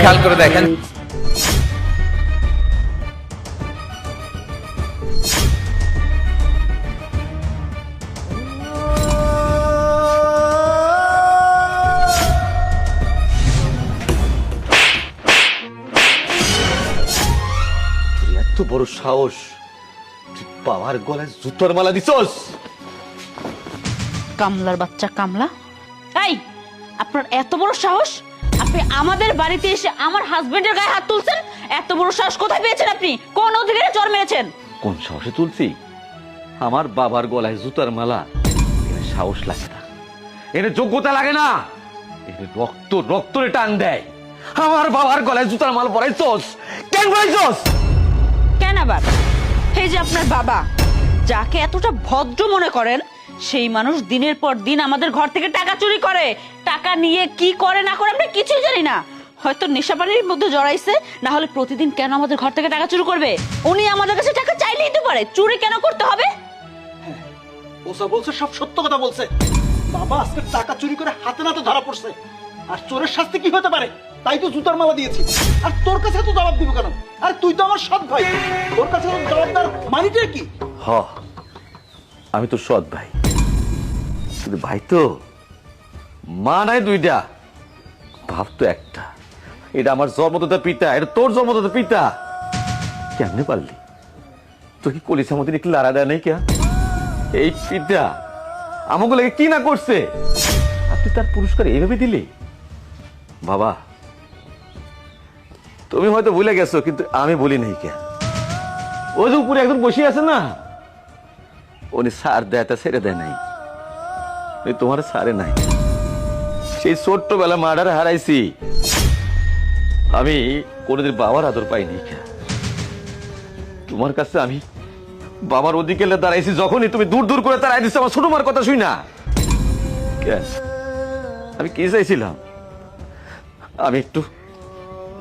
খেয়াল করে দেখেন, এত বড় সাহস, তুই বাবার গলায় জুতোর মালা দিছস? কামলার বাচ্চা কামলা, এই আপনার এত বড় সাহস! আপনি আমাদের বাড়িতে এসে আমার হাজবেন্ডের গায়ে হাত তুলছেন? এত বড় সাহস কোথায় পেয়েছেন আপনি? কোন অধিকারে চড় মেরেছেন? কোন সাহসে তুলছি? আমার বাবার গলায় জুতার মালা, এর সাহস লাগে না, এর যোগ্যতা লাগে না, এর রক্ত রক্তরে টান দেয়। আমার বাবার গলায় জুতার মালা পরাইছস কেন? পরাইছস কেন আবার? এই যে আপনার বাবা, যাকে এতটা ভদ্র মনে করেন, সেই মানুষ দিনের পর দিন আমাদের ঘর থেকে টাকা চুরি করে। টাকা নিয়ে কি করে না করে আমরা কিছুই জানি না। হয়তো নেশাপানির মধ্যে জড়াইছে, না হলে প্রতিদিন কেন আমাদের ঘর থেকে টাকা চুরি করবে? উনি আমাদের কাছে টাকা চাইলেই তো পারে, চুরি কেন করতে হবে? ওসব বলছে, সব সত্য কথা বলছে। বাবা আজকে টাকা চুরি করে হাতে নাতে ধরা পড়ছে, আর চোরের শাস্তি কি হতে পারে? তাই তো জুতার মালা দিয়েছি। আর তোর কাছে তো জবাব দিব কেন? আর তুই তো আমার সৎ ভাই, তোর কাছে জবাবদার মানিটা কি? হ, আমি তো সৎ ভাই, কিন্তু ভাই তো মা নাই দুইটা, ভাব তো একটা। এটা আমার জন্মদাতা পিতা, এটা তোর জন্মদাতা পিতা। কেমনে পারলি? তুই কি কলিস আমাদের একটু লড়া দেয় নাই? কে এই পিতা আমাকে লাগে কি না করছে, আপনি তার পুরস্কার এইভাবে দিলে? বাবা, তুমি হয়তো ভুলে গেছো, কিন্তু আমি বলি নাই। কে ওই যে উপরে একজন বসে আছে না, উনি সার দেয়, তা ছেড়ে দেয় নাই, তোমার সারে নাই। সেই ছোট্টবেলা মার্ডার হারাইছি আমি, কোনোদিন বাবার আদর পাইনি। তোমার কাছে আমি বাবার অধিকারে দাঁড়াইছি, যখনই তুমি দূর দূর করে দাঁড়াই দিচ্ছ আমার ছোট মার কথা শুই না। আমি কি চাইছিলাম? আমি একটু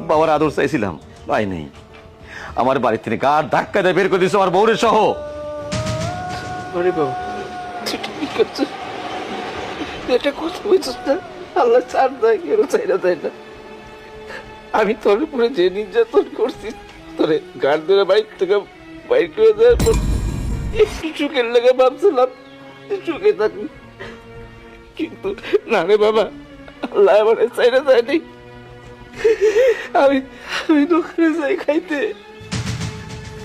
বাবার আদর চাইছিলাম, পাই নেই। আমার বাড়ি থেকে গাড় ধাক্কা দিয়ে বের করে দিচ্ছ আমার বউরের সহ। আরে বাবা, তুই ঠিক করছিস? এটা কথা বলছিস না? আল্লাহ ছাড় দেয়, কেন চাইনা দেয় না। আমি তোর উপরে যে নির্যাতন করছি, তোরে গাড় ধরে বাইক থেকে বাইক করে দেওয়ার পর একটু চোখের লেগে ভাবছিলাম চোখে থাকবি, কিন্তু না রে বাবা, আল্লাহ আমার চাইনা দেয়নি। আমি আমি দোকানে যাই খাইতে,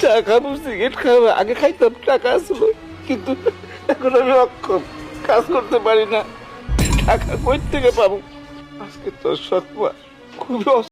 চা খাবো, সিগারেট খাবো, আগে খাইতাম, টাকা আসলো, কিন্তু এখন আমি অক্ষম, কাজ করতে পারি না, টাকা কই থেকে পাবো? আজকে তোর সৎ মা খুবই